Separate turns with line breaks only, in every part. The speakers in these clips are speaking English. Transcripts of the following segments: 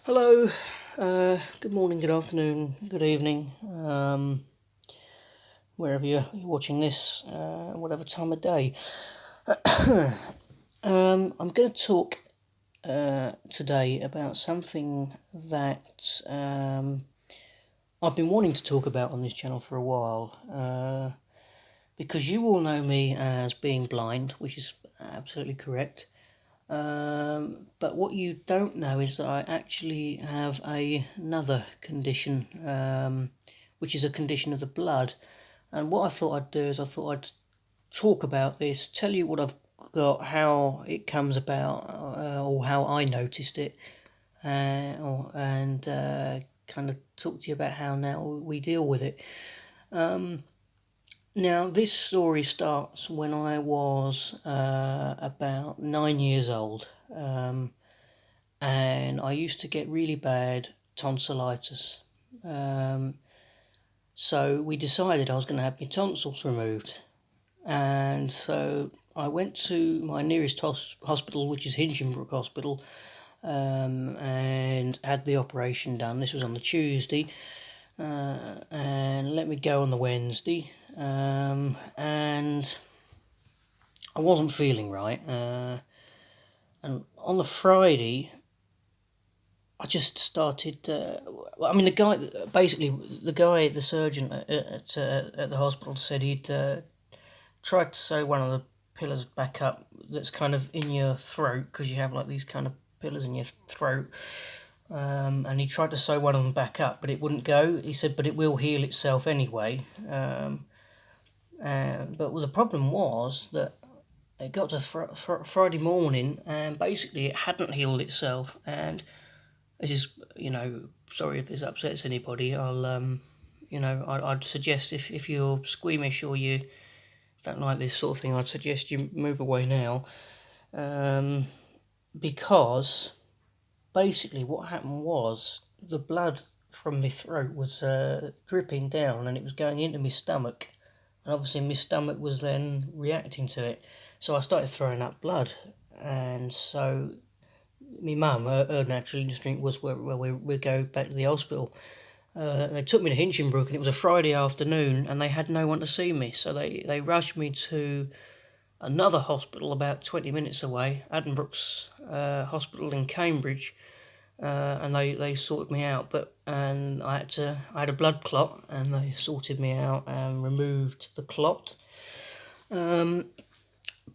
Hello, good morning, good afternoon, good evening, wherever you're watching this, whatever time of day. I'm going to talk today about something that I've been wanting to talk about on this channel for a while, because you all know me as being blind, which is absolutely correct. But what you don't know is that I actually have another condition, which is a condition of the blood. And what I thought I'd do is I thought I'd talk about this, tell you what I've got, how it comes about, or how I noticed it, and kind of talk to you about how now we deal with it. Now, this story starts when I was about 9 years old. And I used to get really bad tonsillitis. Um, so we decided I was going to have my tonsils removed. And so I went to my nearest hospital, which is Hinchinbrook Hospital, and had the operation done. This was on the Tuesday, and let me go on the Wednesday. And I wasn't feeling right. And on the Friday, I just started. The surgeon at the hospital said he'd tried to sew one of the pillars back up. That's kind of in your throat because you have like these kind of pillars in your throat. And he tried to sew one of them back up, but it wouldn't go. He said, but it will heal itself anyway. But the problem was that it got to Friday morning, and basically it hadn't healed itself, and this is, sorry if this upsets anybody. I'd suggest if you're squeamish or you don't like this sort of thing, I'd suggest you move away now. Because basically what happened was the blood from my throat was dripping down and it was going into my stomach. And obviously my stomach was then reacting to it. So I started throwing up blood. And so my mum, her natural instinct was we go back to the hospital. They took me to Hinchinbrook, and it was a Friday afternoon, and they had no one to see me, so they rushed me to another hospital about 20 minutes away, Addenbrooke's Hospital in Cambridge, and they sorted me out. And I had a blood clot, and they sorted me out and removed the clot.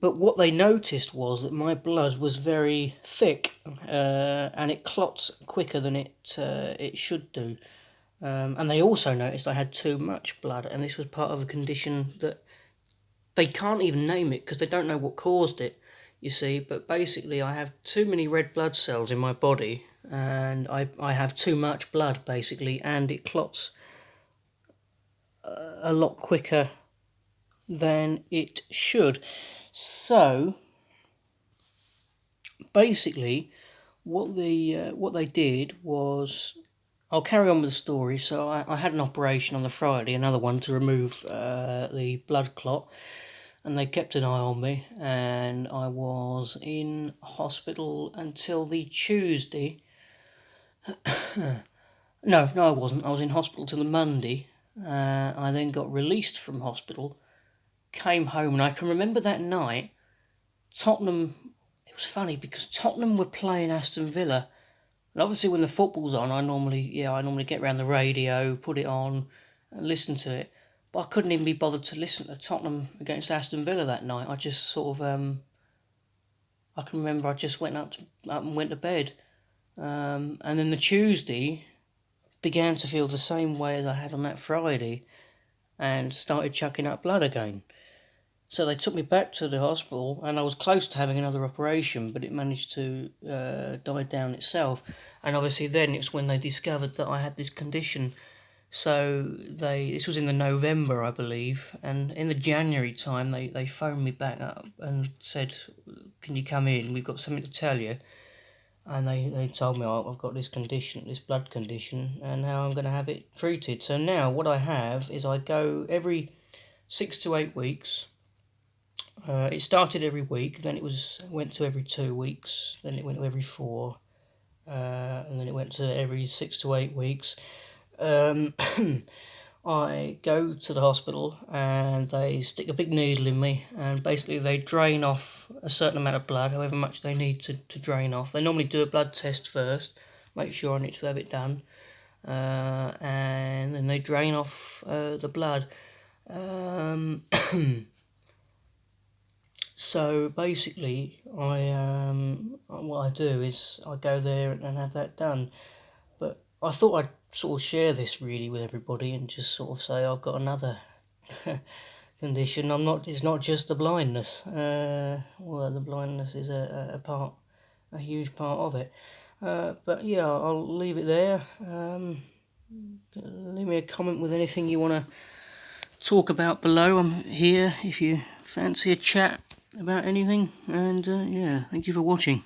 But what they noticed was that my blood was very thick, and it clots quicker than it should do. And they also noticed I had too much blood, and this was part of a condition that they can't even name it because they don't know what caused it, you see. But basically, I have too many red blood cells in my body, and I have too much blood, basically, and it clots a lot quicker than it should. So basically, what they did was, I'll carry on with the story. So I had an operation on the Friday, another one to remove the blood clot, and they kept an eye on me, and I was in hospital until the Tuesday. No, I wasn't. I was in hospital till the Monday. I then got released from hospital, came home, and I can remember that night, Tottenham. It was funny because Tottenham were playing Aston Villa. And obviously when the football's on, I normally get around the radio, put it on, and listen to it. But I couldn't even be bothered to listen to Tottenham against Aston Villa that night. I just sort of, I can remember I just went up and went to bed. And then the Tuesday began to feel the same way as I had on that Friday, and started chucking up blood again. So they took me back to the hospital, and I was close to having another operation, but it managed to die down itself. And obviously then it's when they discovered that I had this condition. So this was in the November, I believe, and in the January time they phoned me back up and said, can you come in, we've got something to tell you. And they told me, I've got this condition, this blood condition, and now I'm going to have it treated. So now what I have is I go every 6 to 8 weeks. It started every week, then it went to every 2 weeks, then it went to every 4, and then it went went to every 6 to 8 weeks. I go to the hospital and they stick a big needle in me, and basically they drain off a certain amount of blood, however much they need to drain off. They normally do a blood test first, make sure I need to have it done, and then they drain off the blood. So basically, what I do is I go there and have that done. But I thought I'd sort of share this really with everybody and just sort of say I've got another condition. It's not just the blindness, although the blindness is a huge part of it. But yeah, I'll leave it there. Leave me a comment with anything you want to talk about below. I'm here if you fancy a chat about anything. And yeah, thank you for watching.